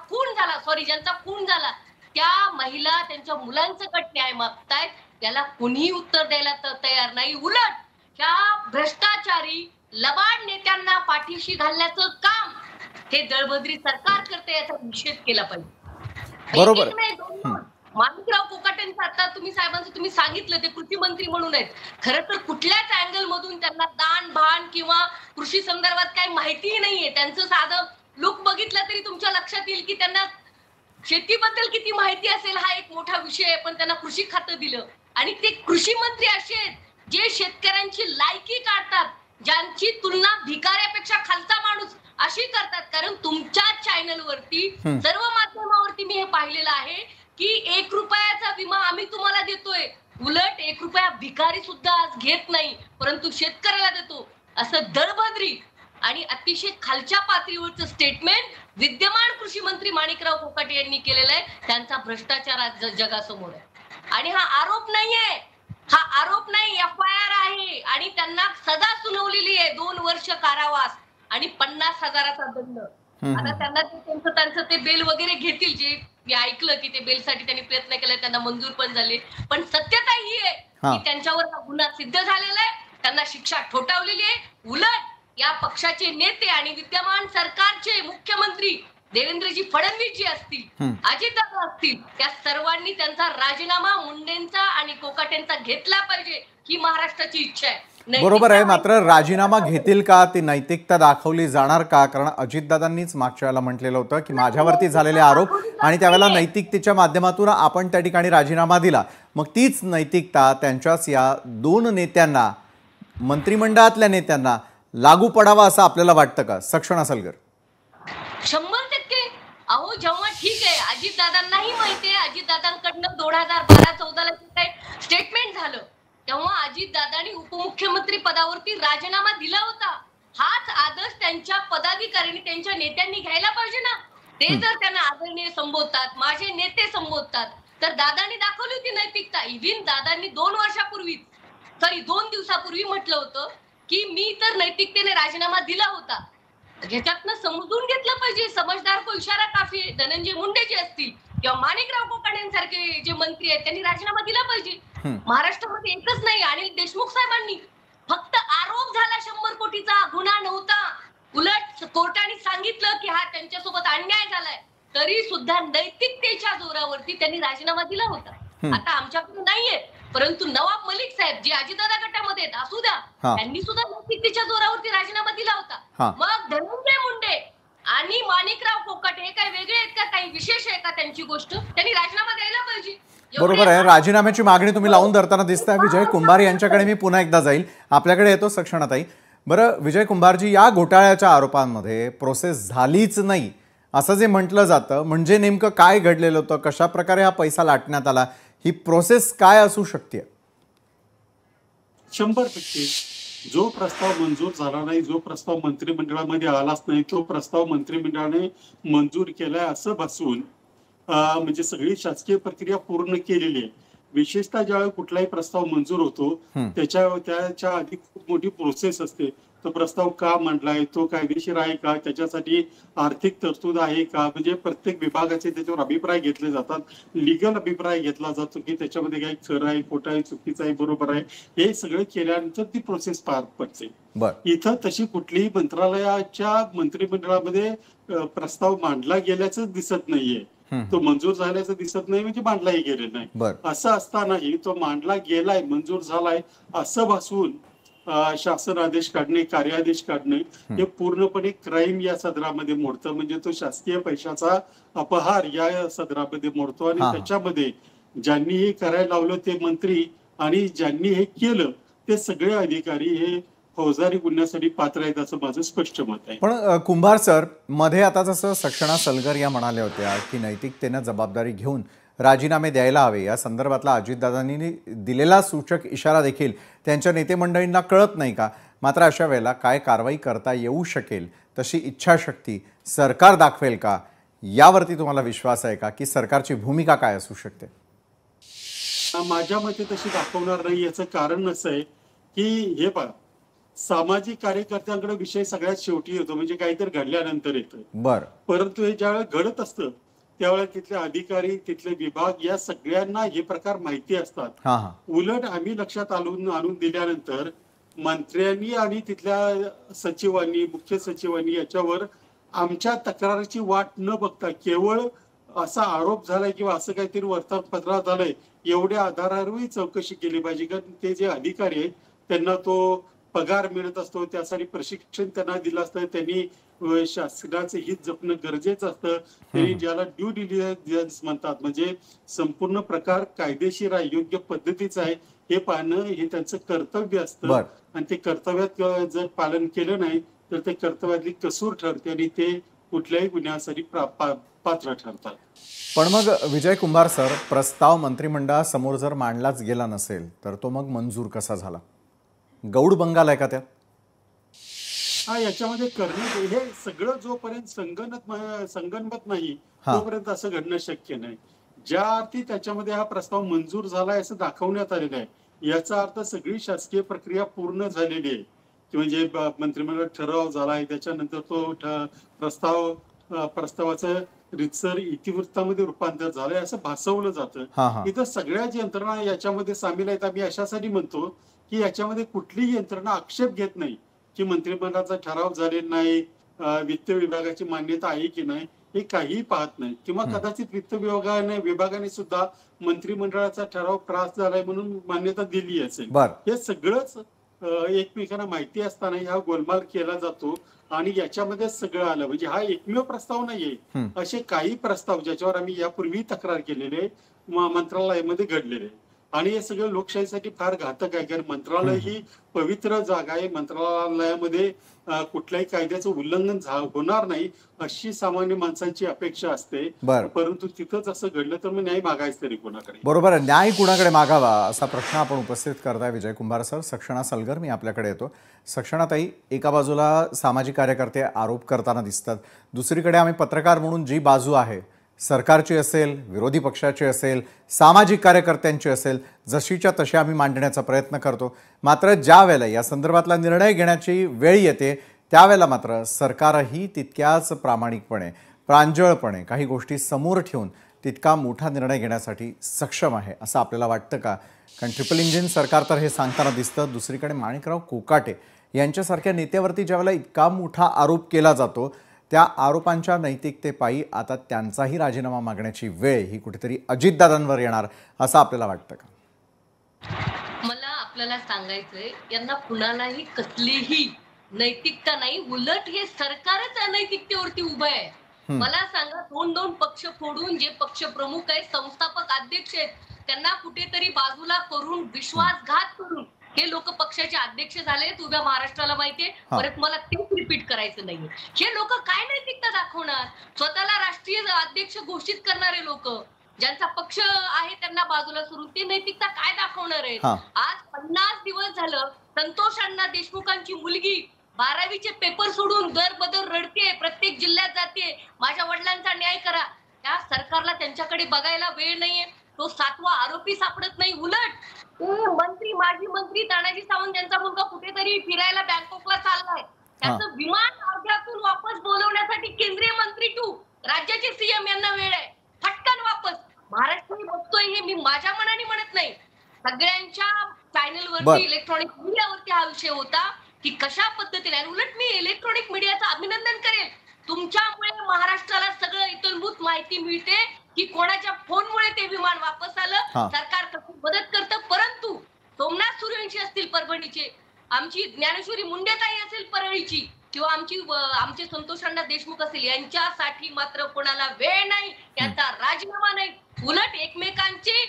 खून झाला, त्या महिला त्यांच्या मुलांचं कट न्याय मागतायत. त्याला कोणीही उत्तर द्यायला तयार नाही. उलट ह्या भ्रष्टाचारी लबाड नेत्यांना पाठीशी घालण्याचं काम हे दळभद्री सरकार करते, याचा निषेध केला पाहिजे. बरोबर. माणिकराव कोकाटेंचं आता तुम्ही सांगितलं ते कृषी मंत्री म्हणून आहेत. खरं तर कुठल्याच अँगल मधून त्यांना दान भान किंवा कृषी संदर्भात काही माहितीही नाहीये. त्यांचं साधं लुक बघितलं तरी तुमच्या लक्षात येईल की त्यांना शेतीबद्दल किती माहिती असेल हा एक मोठा विषय आहे, पण त्यांना कृषी खातं दिलं. आणि ते कृषी मंत्री असे आहेत जे शेतकऱ्यांची लायकी काढतात, ज्यांची तुलना भिकाऱ्यापेक्षा खालचा माणूस अशी करतात. कारण तुमच्या चॅनलवरती सर्व माध्यमावरती मी हे पाहिलेलं आहे की 1 रुपयाचा विमा आम्ही तुम्हाला देतोय, उलट 1 रुपया भिकारी सुद्धा आज घेत नाही, परंतु शेतकऱ्याला देतो. असं दळभद्री आणि अतिशय खालच्या पातळीवरचं स्टेटमेंट विद्यमान कृषी मंत्री माणिकराव कोकाटे यांनी केलेलं आहे. त्यांचा भ्रष्टाचार आज जगासमोर आहे आणि हा आरोप नाहीये, हा आरोप नाही, FIR आहे आणि त्यांना सजा सुनावलेली आहे, 2 वर्ष कारावास आणि 50,000चा दंड. आता त्यांना त्यांचं ते बेल वगैरे घेतील, जे मी ऐकलं की ते बेलसाठी त्यांनी प्रयत्न केला, त्यांना मंजूर पण झाले. पण सत्यता ही आहे की त्यांच्यावर हा गुन्हा सिद्ध झालेला आहे, त्यांना शिक्षा ठोठावलेली आहे. उलट या पक्षाचे नेते आणि विद्यमान सरकारचे मुख्यमंत्री देवेंद्रजी फडणवीस जी असतील, अजितदादा असतील, त्या सर्वांनी त्यांचा राजीनामा मुंडेंचा आणि कोकाटेंचा घेतला पाहिजे, ही महाराष्ट्राची इच्छा आहे. बरोबर आहे. मात्र राजीनामा घेतील का, ती नैतिकता दाखवली जाणार का? कारण अजितदादांनीच मागच्या वेळेला म्हटलेलं होतं की माझ्यावरती झालेले आरोप आणि त्यावेळेला नैतिकतेच्या माध्यमातून आपण त्या ठिकाणी राजीनामा दिला. मग तीच नैतिकता त्यांच्याच या दोन नेत्यांना, मंत्रिमंडळातल्या नेत्यांना लागू पडावा असं आपल्याला वाटतं का? सक्षणा सलगर. 100%. अहो, जेव्हा ठीक आहे, अजितदादांनाही माहिती आहे अजितदादांकडनं 2012-14 काय स्टेटमेंट झालं, तेव्हा अजितदादांनी उपमुख्यमंत्री पदावरती राजीनामा दिला होता. हाच आदर्श त्यांच्या पदाधिकाऱ्यांनी, त्यांच्या नेत्यांनी घ्यायला पाहिजे ना. ते जर त्यांना आदरणीय संबोधतात, माझे नेते संबोधतात, तर दादांनी दाखवली होती नैतिकता. इव्हन दादांनी 2 दिवसापूर्वी म्हटलं होतं की मी तर नैतिकतेने राजीनामा दिला होता. ह्याच्यातनं समजून घेतलं पाहिजे. समजदार को इशारा काफी आहे. धनंजय मुंडे जे असतील किंवा माणिकराव कोकाटेंसारखे जे मंत्री आहेत त्यांनी राजीनामा दिला पाहिजे. महाराष्ट्रामध्ये एकच नाही, अनिल देशमुख साहेबांनी फक्त आरोप झाला 100 कोटीचा, गुन्हा नव्हता. उलट कोर्टाने सांगितलं की हा त्यांच्यासोबत अन्याय झालाय, तरी सुद्धा नैतिकतेच्या जोरावरती त्यांनी राजीनामा दिला होता. आता आमच्याकडे नाहीये, परंतु नवाब मलिक साहेब जे अजितदादा गटामध्ये आहेत असू द्या, त्यांनी सुद्धा नैतिकतेच्या जोरावरती राजीनामा दिला होता. मग धनंजय मुंडे आणि माणिकराव कोकाटे हे काय वेगळे आहेत का? काही विशेष आहे का त्यांची गोष्ट? त्यांनी राजीनामा द्यायला पाहिजे. बरोबर आहे. राजीनाम्याची मागणी तुम्ही लावून धरताना दिसताय. विजय कुंभार यांच्याकडे मी पुन्हा एकदा जाईल. आपल्याकडे येतो सक्षणाताई. बरं विजय कुंभारजी, या घोटाळ्याच्या आरोपांमध्ये प्रोसेस झालीच नाही असं जे म्हटलं जातं, म्हणजे नेमकं काय घडलेलं होतं? कशा प्रकारे हा पैसा लाटण्यात आला? ही प्रोसेस काय असू शकते? 100%. जो प्रस्ताव मंजूर झाला नाही, जो प्रस्ताव मंत्रिमंडळामध्ये आलाच नाही, तो प्रस्ताव मंत्रिमंडळाने मंजूर केलाय असं भासून म्हणजे सगळी शासकीय प्रक्रिया पूर्ण केलेली आहे. विशेषतः ज्यावेळी कुठलाही प्रस्ताव मंजूर होतो त्याच्या आधी खूप मोठी प्रोसेस असते. तो प्रस्ताव का मांडलाय, तो कायदेशीर आहे का, त्याच्यासाठी आर्थिक तरतूद आहे का, म्हणजे प्रत्येक विभागाचे त्याच्यावर अभिप्राय घेतले जातात. लिगल अभिप्राय घेतला जातो की त्याच्यामध्ये काही खरं आहे, खोटं आहे, चुकीचं आहे, बरोबर आहे, हे सगळं केल्यानंतर ती प्रोसेस पार पडते. इथं तशी कुठलीही मंत्रालयाच्या मंत्रिमंडळामध्ये प्रस्ताव मांडला गेल्याचं दिसत नाहीये. तो मंजूर झाल्याचं दिसत नाही, म्हणजे मांडलाही गेलेला नाही. असं असतानाही तो मांडला गेलाय, मंजूर झालाय असं भासवून शासन आदेश काढणे, कार्यादेश काढणे हे पूर्णपणे क्राईम या सदरामध्ये मोडतं. म्हणजे तो शासकीय पैशाचा अपहार या सदरामध्ये मोडतो. आणि त्याच्यामध्ये ज्यांनी हे करायला लावलं ते मंत्री आणि ज्यांनी हे केलं ते सगळे अधिकारी हे फौजदारी गुन्ह्यासाठी पात्र आहेत असं माझं स्पष्ट मत आहे. पण कुंभार सर, मध्ये आता जसं सक्षणा सलगर या म्हणाल्या होत्या की नैतिकतेनं जबाबदारी घेऊन राजीनामे द्यायला हवे, या संदर्भातला अजितदादांनी दिलेला सूचक इशारा देखील त्यांच्या नेतेमंडळींना कळत नाही का? मात्र अशा वेळेला काय कारवाई करता येऊ शकेल, तशी इच्छाशक्ती सरकार दाखवेल का? यावरती तुम्हाला विश्वास आहे का, की सरकारची भूमिका काय असू शकते? माझ्या मते तशी दाखवणार नाही. याचं कारण असं आहे की हे पहा, सामाजिक कार्यकर्त्यांकडे विषय सगळ्यात शेवटी येतो, म्हणजे काहीतरी घडल्यानंतर येतं. परंतु हे ज्यावेळेला घडत असतं त्यावेळेला तिथले अधिकारी, तिथले विभाग या सगळ्यांना हे प्रकार माहिती असतात. उलट आम्ही लक्षात आणून दिल्यानंतर मंत्र्यांनी आणि तिथल्या सचिवांनी, मुख्य सचिवांनी याच्यावर आमच्या तक्रारीची वाट न बघता केवळ असा आरोप झालाय किंवा असं काहीतरी वर्तमानपत्रात आलंय एवढ्या आधारावरही चौकशी केली पाहिजे. कारण ते जे अधिकारी आहेत त्यांना तो पगार मिळत असतो, त्यासाठी प्रशिक्षण त्यांना दिलं असतं, त्यांनी शासनाचे हित जपणं गरजेचं असतं. त्यांनी ज्याला ड्यू डिलिजन्स म्हणतात, म्हणजे संपूर्ण प्रकार कायदेशीर आहे, योग्य पद्धतीचं आहे हे पाहणं हे त्यांचं कर्तव्य असतं. आणि ते कर्तव्यात जर पालन केलं नाही तर ते कर्तव्यातली कसूर ठरते आणि ते कुठल्याही गुन्ह्यासाठी पात्र ठरतात. पण मग विजय कुंभार सर, प्रस्ताव मंत्रिमंडळासमोर जर मांडलाच गेला नसेल तर तो मग मंजूर कसा झाला? गौड बंगाल आहे का त्यात? याच्यामध्ये करणं हे सगळं जोपर्यंत संगनमत नाही तोपर्यंत असं घडणं शक्य नाही. ज्या अर्थी त्याच्यामध्ये हा प्रस्ताव मंजूर झालाय असं दाखवण्यात आलेलं आहे याचा अर्थ सगळी शासकीय प्रक्रिया पूर्ण झालेली आहे, की म्हणजे मंत्रिमंडळ ठराव झालाय, त्याच्यानंतर तो प्रस्तावाचं रितसर इतिवृत्तामध्ये रूपांतर झालंय असं भासवलं जातं. इथं सगळ्याच यंत्रणा याच्यामध्ये सामील आहेत. आम्ही अशासाठी म्हणतो की याच्यामध्ये कुठलीही यंत्रणा आक्षेप घेत नाही की मंत्रिमंडळाचा ठराव झालेला नाही, वित्त विभागाची मान्यता आहे की नाही. हे काहीही पाहत नाही, किंवा कदाचित वित्त विभागाने सुद्धा मंत्रिमंडळाचा ठराव त्रास झालाय म्हणून मान्यता दिली असेल. हे सगळंच एकमेकांना माहिती असताना हा गोलमाल केला जातो आणि याच्यामध्ये सगळं आलं. म्हणजे हा एकमेव प्रस्ताव नाहीये, असे काही प्रस्ताव ज्याच्यावर आम्ही यापूर्वी तक्रार केलेले मंत्रालयामध्ये घडलेले, आणि हे सगळं लोकशाहीसाठी फार घातक आहे. कारण मंत्रालय ही पवित्र जागा आहे, मंत्रालयामध्ये कुठल्याही कायद्याचं उल्लंघन होणार नाही अशी सामान्य माणसांची अपेक्षा असते. परंतु तिथंच असं घडलं तर मग न्याय मागायच तरी कोणाकडे? बरोबर आहे, न्याय कुणाकडे मागावा असा प्रश्न आपण उपस्थित करताय विजय कुंभार सर. सक्षणा सलगर, मी आपल्याकडे येतो. सक्षणाताई, एका बाजूला सामाजिक कार्यकर्ते आरोप करताना दिसतात, दुसरीकडे आम्ही पत्रकार म्हणून जी बाजू आहे, सरकारची असेल, विरोधी पक्षाची असेल, सामाजिक कार्यकर्त्यांची असेल, जशीच्या तशी आम्ही मांडण्याचा प्रयत्न करतो. मात्र ज्या वेळेला या संदर्भातला निर्णय घेण्याची वेळ येते त्यावेळेला मात्र सरकारही तितक्याच प्रामाणिकपणे, प्रांजळपणे काही गोष्टी समोर ठेवून तितका मोठा निर्णय घेण्यासाठी सक्षम आहे असं आपल्याला वाटतं का? कारण ट्रिपल इंजिन सरकार तर हे सांगताना दिसतं. दुसरीकडे माणिकराव कोकाटे यांच्यासारख्या नेत्यावरती ज्यावेळेला इतका मोठा आरोप केला जातो, त्या आरोपांच्या नैतिकतेपायी आता त्यांचाही राजीनामा मागण्याची वेळ ही कुठेतरी अजितदादांवर येणार असं आपल्याला वाटतं का? मला आपल्याला सांगायचंय, यांना कुणालाही कसलीही नैतिकता नाही, उलट हे सरकारच अनैतिकतेवरती उभं आहे. मला सांगा, दोन पक्ष फोडून जे पक्ष प्रमुख आहेत, संस्थापक अध्यक्ष आहेत, त्यांना कुठेतरी बाजूला करून, विश्वासघात करून हे लोक पक्षाचे अध्यक्ष झाले. उभ्या महाराष्ट्राला माहितीये, परत मला तेच रिपीट करायचं नाहीये. हे लोक काय नैतिकता दाखवणार? स्वतःला राष्ट्रीय अध्यक्ष घोषित करणारे लोक, ज्यांचा पक्ष आहे त्यांना बाजूला सोडून ते नैतिकता काय दाखवणार आहेत? आज 50 दिवस झालं संतोष अण्णा देशमुखांची मुलगी 12वीचे पेपर सोडून दर रडते, प्रत्येक जिल्ह्यात जाते, माझ्या वडिलांचा न्याय करा. त्या सरकारला त्यांच्याकडे बघायला वेळ नाहीये. तो 7वा आरोपी सापडत नाही. उलट मंत्री, माजी मंत्री तानाजी सावंत यांचा मुलगा कुठेतरी फिरायला बँकॉकला चाललाय, त्याचं विमान अर्ध्यातून वापस बोलवण्यासाठी केंद्रीय मंत्री राज्याचे सीएम यांना वेळ आहे, फटकन वापस. महाराष्ट्र बघतोय हे मी माझ्या मनाने म्हणत नाही, सगळ्यांच्या चॅनलवरती, इलेक्ट्रॉनिक मीडियावरती हा विषय होता की कशा पद्धतीने. उलट मी इलेक्ट्रॉनिक मीडियाचं अभिनंदन करेल, तुमच्यामुळे महाराष्ट्राला सगळं इतरभूत माहिती मिळते की कोणाच्या फोनमुळे ते विमान वापस आलं, सरकार कसं मदत करतं. परंतु सोमनाथ सूर्यवंशी असतील परभणीचे, आमची ज्ञानेश्वरी मुंडेताई असेल परळीची, किंवा आमचे संतोष अण्णा देशमुख असेल, यांच्यासाठी मात्र कोणाला वेळ नाही, त्यांचा राजीनामा नाही. उलट एकमेकांची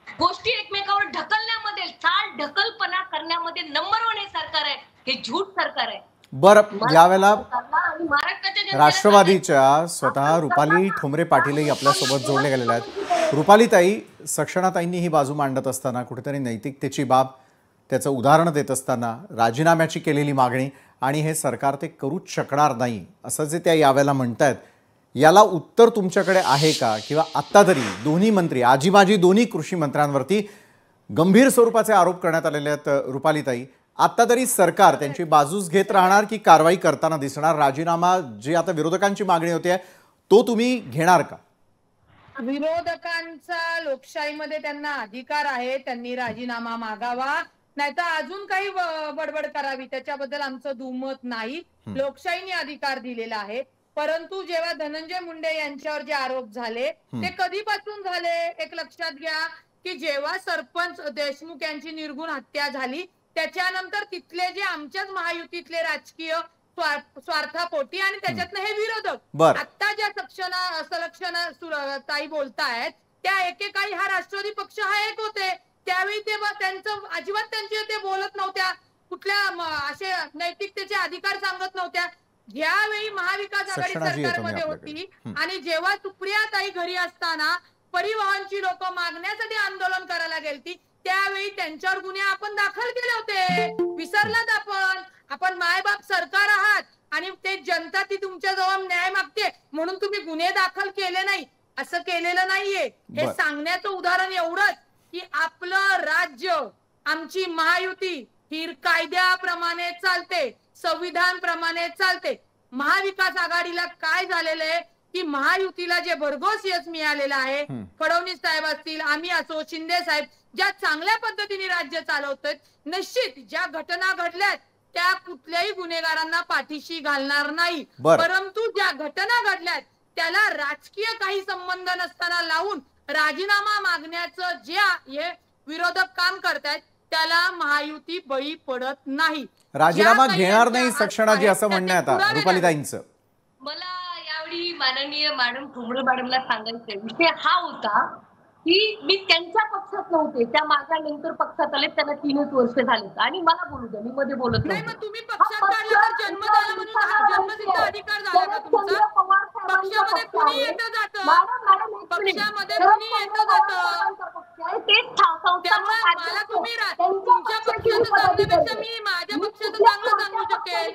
गोष्टी एकमेकावर ढकलण्यामध्ये, चाल ढकलपणा करण्यामध्ये नंबर 1 हे सरकार आहे. हे झूट सरकार आहे. बरं, यावेळेला राष्ट्रवादीच्या स्वतः रुपाली ठोंबरे पाटीलही आपल्यासोबत जोडले गेलेले आहेत. रुपालीताई, सक्षणाताईंनी ही बाजू मांडत असताना कुठेतरी नैतिकतेची बाब, त्याचं उदाहरण देत असताना राजीनाम्याची केलेली मागणी आणि हे सरकार ते करूच शकणार नाही असं जे त्या यावेळेला म्हणतायत, याला उत्तर तुमच्याकडे आहे का? किंवा आत्ता तरी दोन्ही मंत्री, आजीबाजी दोन्ही कृषी मंत्र्यांवरती गंभीर स्वरूपाचे आरोप करण्यात आलेले आहेत. रुपालीताई, आत्ता तरी सरकार त्यांची बाजूच घेत राहणार की कारवाई करताना दिसणार? राजीनामा जी आता विरोधकांची मागणी होते तो तुम्ही घेणार का? विरोधकांचा लोकशाहीमध्ये त्यांना अधिकार आहे, त्यांनी राजीनामा मागावा, नाहीतर अजून काही बडबड करावी, त्याच्याबद्दल आमचं दुमत नाही. लोकशाहीने अधिकार दिलेला आहे. परंतु जेव्हा धनंजय मुंडे यांच्यावर जे आरोप झाले ते कधीपासून झाले एक लक्षात घ्या, की जेव्हा सरपंच देशमुख यांची निर्घुण हत्या झाली त्याच्यानंतर तिथले जे आमच्याच महायुतीतले राजकीय स्वार्थापोटी आणि त्याच्यातनं हे विरोधक आता ज्या सलक्षणा ताई बोलतायत त्या एकेकाळी हा राष्ट्रवादी पक्ष हा एक होते, त्यावेळी ते त्यांचं अजिबात त्यांचे ते बोलत नव्हत्या, कुठल्या असे नैतिकतेचे अधिकार सांगत नव्हत्या. ज्यावेळी महाविकास आघाडी सरकारमध्ये होती आणि जेव्हा सुप्रिया ताई घरी असताना परिवहनची लोक मागण्यासाठी आंदोलन करायला गेलती, त्यावेळी त्यांच्यावर गुन्हे आपण दाखल केले होते. विसरलात आपण मायबाप सरकार आहात आणि ते जनता ती तुमच्या जवळ न्याय मागते म्हणून तुम्ही गुन्हे दाखल केले नाही, असं केलेलं नाहीये. हे सांगण्याचं उदाहरण एवढंच की आपलं राज्य, आमची महायुती ही कायद्याप्रमाणे चालते, संविधान प्रमाणे चालते. महाविकास आघाडीला काय झालेलं आहे की महायुतीला जे भरघोस यश मिळालेलं आहे, फडणवीस साहेब असतील, आम्ही असो, शिंदे साहेब ज्या चांगल्या पद्धतीने राज्य चालवतात, निश्चित ज्या घटना घडल्यात त्या कुठल्याही गुन्हेगारांना पाठीशी घालणार नाही. परंतु ज्या घटना घडल्यात त्याला राजकीय काही संबंध नसताना लावून राजीनामा मागण्याचं जे हे विरोधक काम करतायत त्याला महायुती बळी पडत नाही. राजीनामा घेणार नाही सक्षणाजी असं म्हणणं आहे आता रुपालीताईंचं. मला यावेळी माननीय मॅडम ठोंबरे मॅडमला सांगायचं विषय हा होता की मी त्यांच्या पक्षात नव्हते, त्या माझ्या नंतर पक्षात आले, त्यांना 3च वर्ष झालेत आणि मला बोलू द्या, मी मध्ये बोलत नाही. नाही. मग तुम्ही पक्षात काढला तर जन्म झाला म्हणून जन्मसिद्ध अधिकार झाला का तुमचा? पक्षामध्ये कुणी येतं जातं, पक्षामध्ये कुणी येतं जातं. त्यामुळे मला तुम्ही तुमच्या पक्षाचं सांगण्यापेक्षा मी माझ्या पक्षाचं चांगलं सांगू शकेल.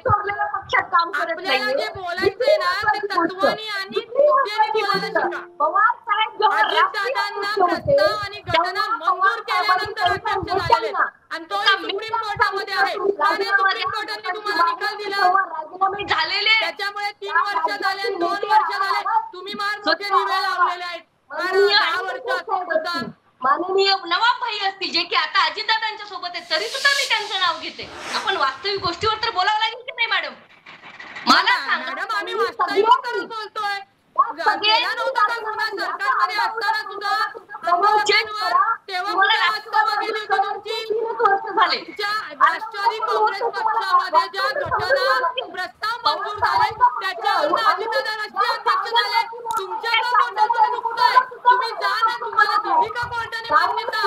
आपल्याला जे बोलायचंय ना ते तत्वानी आणि मुद्द्याने बोलायला शिका. अजितदादांना प्रस्ताव आणि घटना मंजूर केल्यानंतर अध्यक्ष झालेले आणि तो सुप्रीम कोर्टामध्ये आहे आणि सुप्रीम कोर्टाने तुम्हाला निकाल दिला झालेले त्याच्यामुळे 3 वर्ष झाले आणि 2 वर्ष झाले तुम्ही मार मोठे दिवे लावलेले आहेत. 10 वर्ष माननीय नवाब भाई असतील जे की आता अजितदादांच्या सोबत आहेत तरी सुद्धा मी त्यांचं नाव घेते. आपण वास्तविक गोष्टीवर तर बोलावं लागेल की नाही मॅडम? मला सांगा मॅडम आम्ही वास्तविक बोलतोय. गेला नव्हता का गुन्हा सरकारमध्ये असताना सुद्धा आंदोलकांवर तेव्हा वास्तव गेली होती तुमची राष्ट्रवादी काँग्रेस पक्षामध्ये ज्या घटना प्रस्ताव मंजूर झाले त्याच्यावर अजितदादा राष्ट्रीय अध्यक्ष झाले. तुमच्या कोर्टामध्ये दुखतंय तुम्ही जा ना, तुम्हाला दिली का कोर्टाने मान्यता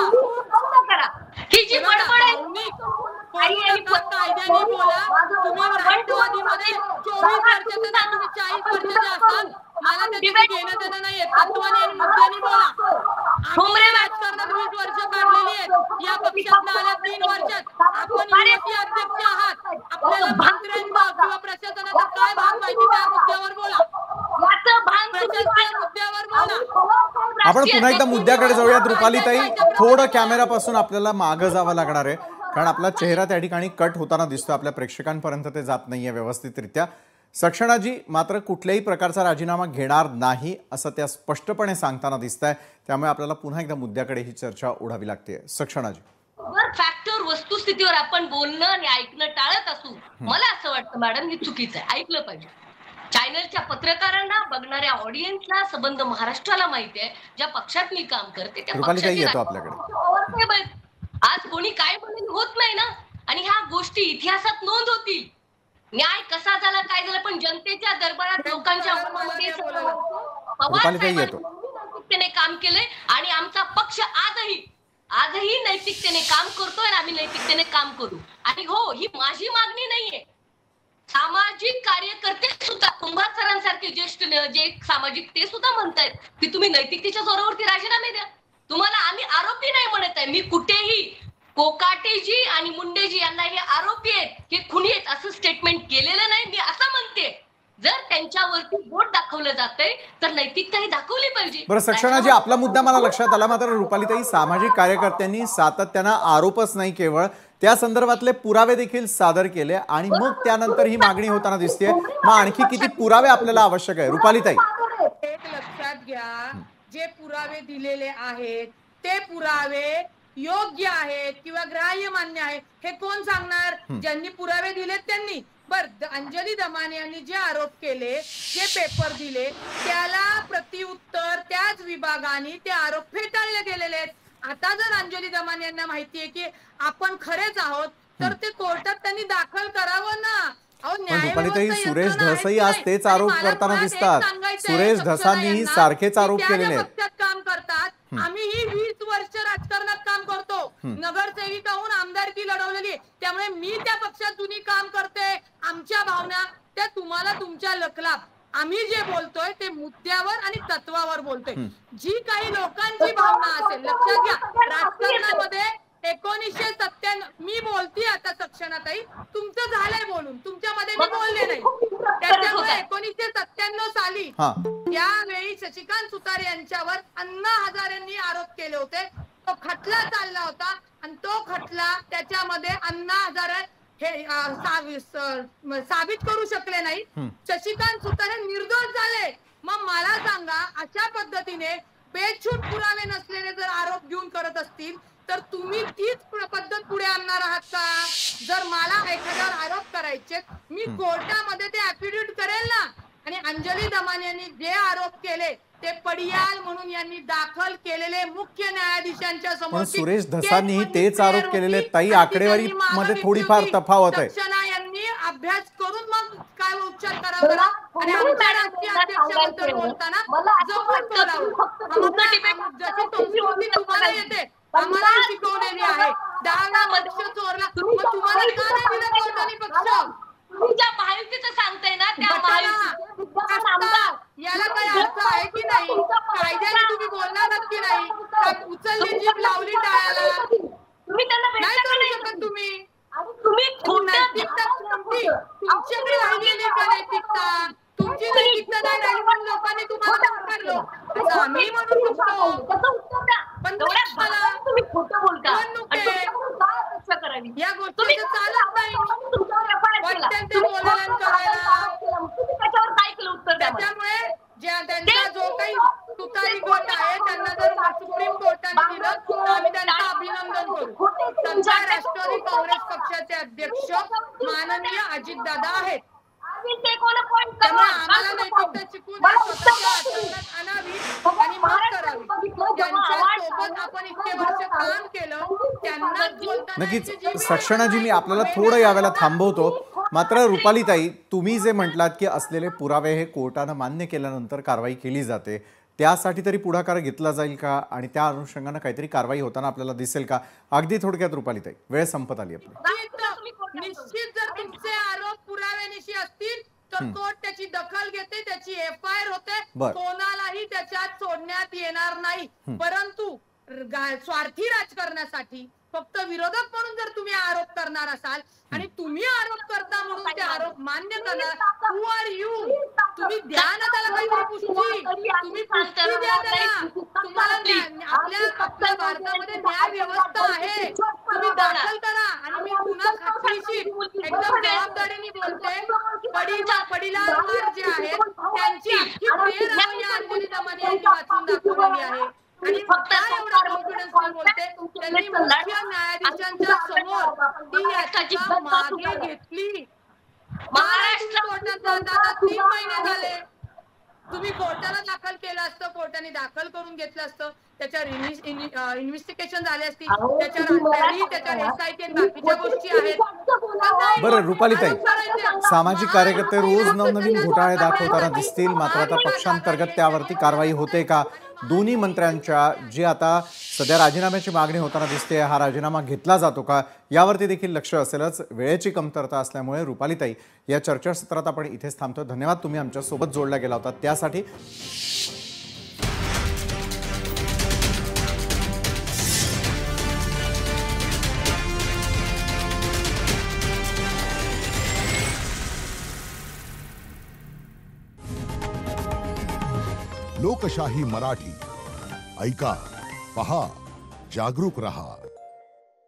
करा. ही जी बडबड आहे कायद्याने बोला. तुम्ही राष्ट्रवादीमध्ये 24 वर्षाचे ना तुम्ही 40 वर्षाचे असतात मला त्याची घेणं देणं नाहीये. तत्वाने आणि मुद्द्याने बोला. आम्ही राजकारणात 20 वर्ष काढलेली आहेत. या पक्षात आल्या 3 वर्षात आपण युवती अध्यक्ष आहात. आपल्याला मंत्र्यांचा किंवा प्रशासनाचा काय भाग माहिती त्या मुद्द्यावर बोला. प्रशासकीय मुद्द्यावर बोला. आपण पुन्हा एकदा मुद्द्याकडे जाऊयात रुपालीताई. थोडं कॅमेरापासून आपल्याला मागं जावं लागणार आहे कारण आपला चेहरा त्या ठिकाणी कट होताना दिसतो. आपल्या प्रेक्षकांपर्यंत ते जात नाहीये व्यवस्थितरित्या. सक्षणाजी मात्र कुठल्याही प्रकारचा राजीनामा घेणार नाही असं त्या स्पष्टपणे सांगताना दिसत आहे. त्यामुळे आपल्याला पुन्हा एकदा मुद्द्याकडे ही चर्चा ओढावी लागते. सक्षणाजी फॅक्टर वस्तुस्थितीवर आपण बोलणं आणि ऐकणं टाळत असू मला असं वाटतं मॅडम हे चुकीचं आहे. ऐकलं पाहिजे. चॅनलच्या पत्रकारांना बघणाऱ्या ऑडियन्सला संबंध महाराष्ट्राला माहिती आहे. ज्या पक्षात मी काम करते त्या पक्षात आज कोणी काय म्हणून होत नाही ना. आणि ह्या गोष्टी इतिहासात नोंद होतील. न्याय कसा झाला काय झालं पण जनतेच्या दरबारात लोकांच्या नैतिकतेने काम केलंय आणि आमचा पक्ष आजही नैतिकतेने काम करतोय आणि आम्ही नैतिकतेने काम करू. आणि हो ही माझी मागणी नाहीये. सामाजिक कार्यकर्ते सुद्धा कुंभार सरांसारखे ज्येष्ठ जे सामाजिक ते सुद्धा म्हणतायत की तुम्ही नैतिकतेच्या जोरावरती राजीनामे द्या. तुम्हाला आम्ही आरोपी नाही म्हणत आहे. मी कुठेही कोकाटेजी आणि मुंडेजी यांना हे आरोपी आहेत हे खुनी आहेत असं स्टेटमेंट केलेलं नाही. मी असं म्हणते जर त्यांच्यावरती बोट दाखवलं जातंय तर नैतिकता ही दाखवली पाहिजे. बरं सक्षणाजी आपला मुद्दा मला लक्षात आला. मात्र रुपालीताई सामाजिक कार्यकर्त्यांनी सातत्यानं आरोपच नाही केवळ त्या संदर्भातले पुरावे देखील सादर केले आणि मग त्यानंतर ही मागणी होताना दिसते. मग आणखी किती पुरावे आपल्याला आवश्यक आहे रुपालीताई? एक लक्षात घ्या जे पुरावे दिलेले आहेत ते पुरावे योग्य आहेत किंवा ग्राह्य मान्य आहे हे कोण सांगणार? ज्यांनी पुरावे दिलेत त्यांनी. अंजली दमाने यांनी जे आरोप केले जे पेपर दिले त्याला प्रतिउत्तर त्याच विभागाने ते आरोप फेटाळले गेलेले आहेत. आता जर अंजली दमाने यांना माहितीये की आपण खरेच आहोत तर ते कोर्टात त्यांनी दाखल करावं ना. रुपालीताई सुरेश धसही आज तेच आरोप करताना दिसतात. सुरेश धसांनी सारखेच आरोप केलेले आहेत. काम करतात. आम्ही ही 20 वर्ष राजकारणात काम करतो. नगरसेविका होऊन आमदारकी लढवलेली त्यामुळे मी त्या पक्षात जुनी काम करते. आमच्या भावना त्या तुम्हाला तुमच्या लखलाप आम्ही जे बोलतोय ते मुद्द्यावर आणि तत्वावर बोलतोय. जी काही लोकांची भावना असेल लक्षात घ्या राजकारणामध्ये 1997 मी बोलते आता सक्षणाताई तुमचं झालंय बोलून तुमच्यामध्ये मी बोलले नाही. त्याच्यामुळे 1997 साली त्यावेळी शशिकांत सुतार यांच्यावर अण्णा हजारे यांनी आरोप केले होते. तो खटला चालला होता आणि तो खटला त्याच्यामध्ये अण्णा हजारे हे साबित करू शकले नाही. शशिकांत सुतार हे निर्दोष झाले. मग मला सांगा अशा पद्धतीने बेछूट पुरावे नसलेले जर आरोप घेऊन करत असतील तर तुम्ही तीच पद्धत पुढे आणणार आहात का? जर मला एखाद्यावर आरोप करायचे मी कोर्टामध्ये ते ऍफिडेव्हिट करेल ना. आणि अंजली दमानी यांनी जे आरोप केले ते पडियाल म्हणून यांनी दाखल केलेले मुख्य न्यायाधीशांच्या समोर पण सुरेश धसांनीही तेच आरोप केलेले. ताई, आकडेवारी मध्ये थोडीफार तफावत आहे. दक्षिणा यांनी अभ्यास करून मग काय उपचार करावा आणि आमच्या राष्ट्रीय अध्यक्षाबद्दल बोलताना जपून बोलावं. जशी संस्कृती तुम्हाला येते आम्हाला शिकवलेली आहे. 10 वेळा पक्ष चोरला मग तुम्हाला का नाही दिलं कोर्टाने पक्ष? तुम्ही ज्या महायुतीचं सांगताय ना त्या याला काही अर्थ आहे की नाही? कायद्याने तुम्ही बोलणार नक्की नाही. उचलली जीभ लावली टाळ्याला तुम्ही त्यांना नाही करू शकत तुम्ही. तुम्ही नैतिकता तुमच्याकडे राहिलेली का नैतिकता? तुमची नैतिकता नाही राहिली म्हणून लोकांनी तुम्हाला पकडलं असं आम्ही म्हणू शकतो. पण तुम्ही खोटं बोलता या गोष्टी चालत नाही. वाटतं ते बोलायला करायला. काय केलं उत्तर द्या. त्यामुळे त्यांचा जो काही तुतारी गट आहे त्यांना जर सुप्रीम कोर्टाने दिलं तर आम्ही त्यांचं अभिनंदन करू. सध्या राष्ट्रवादी काँग्रेस पक्षाचे अध्यक्ष माननीय अजितदादा आहेत. त्यामुळे आम्हाला नैतिकता शिकून स्वतःच्या आचरणात आणावी आणि मग करावी. ज्यांच्यासोबत आपण इतके वर्ष काम केलं त्यांना नक्कीच सक्षणाजी, मी आपल्याला थोडं यावेळेला थांबवतो. मात्र रुपालीताई, तुम्ही जे म्हटलात की असलेले पुरावे हे कोर्टानं मान्य केल्यानंतर कारवाई केली जाते, त्यासाठी तरी पुढाकार घेतला जाईल का आणि त्या अनुषंगाने काहीतरी कारवाई होताना आपल्याला दिसेल का? अगदी थोडक्यात रुपालीताई, वेळ संपत आली आपली. निश्चित जर तुमचे आरोप पुराव्यानिशी असतील तर कोर्ट त्याची दखल घेते, त्याची FIR होते. कोणालाही त्याच्यात सोडण्यात येणार नाही. परंतु स्वार्थी राजकारणासाठी फक्त विरोधक म्हणून जर तुम्ही आरोप करणार असाल आणि तुम्ही आरोप करता म्हणून ते आरोप मान्य करणार, हू आर यू? तुम्ही द्या ना त्याला काहीतरी पुष्टी. तुम्ही पुष्टी द्या त्याला. तुम्हाला आपल्या भारतामध्ये न्याय व्यवस्था आहे. तुम्ही दाखल करा. आणि मी पुन्हा खात्रीशीर एकदम जबाबदारीने बोलते, पडिलाल जे आहेत त्यांची अख्खी प्रेरणा या अंजली दमानी यांनी वाचून दाखवलेली आहे. आणि फक्त एवढा कॉन्फिडन्स बोलते त्यांनी मुख्य न्यायाधीशांच्या समोर ती याचिका मागे घेतली. महाराष्ट्र कोर्टात जाताना 3 महिने झाले. तुम्ही कोर्टाला दाखल केलं असतं, कोर्टाने दाखल करून घेतलं असतं, त्याच्यावर इन्व्हेस्टिगेशन झाली असती, त्याच्यावर SIT बाकीच्या गोष्टी आहेत. बरं रुपालीताई, सामाजिक कार्यकर्ते रोज नवनवीन घोटाळे दाखवताना दिसतील, मात्र आता पक्षांतर्गत त्यावरती कारवाई होते का? दोन्ही मंत्र्यांच्या जी आता सध्या राजीनाम्याची मागणी होताना दिसते, हा राजीनामा घेतला जातो का यावरती देखील लक्ष असेलच. वेळेची कमतरता असल्यामुळे रुपालीताई, या चर्चासत्रात आपण इथेच थांबतो. धन्यवाद, तुम्ही आमच्या सोबत जोडला गेला होता त्यासाठी. लोकशाही मराठी ऐका, पहा, जागरूक रहा.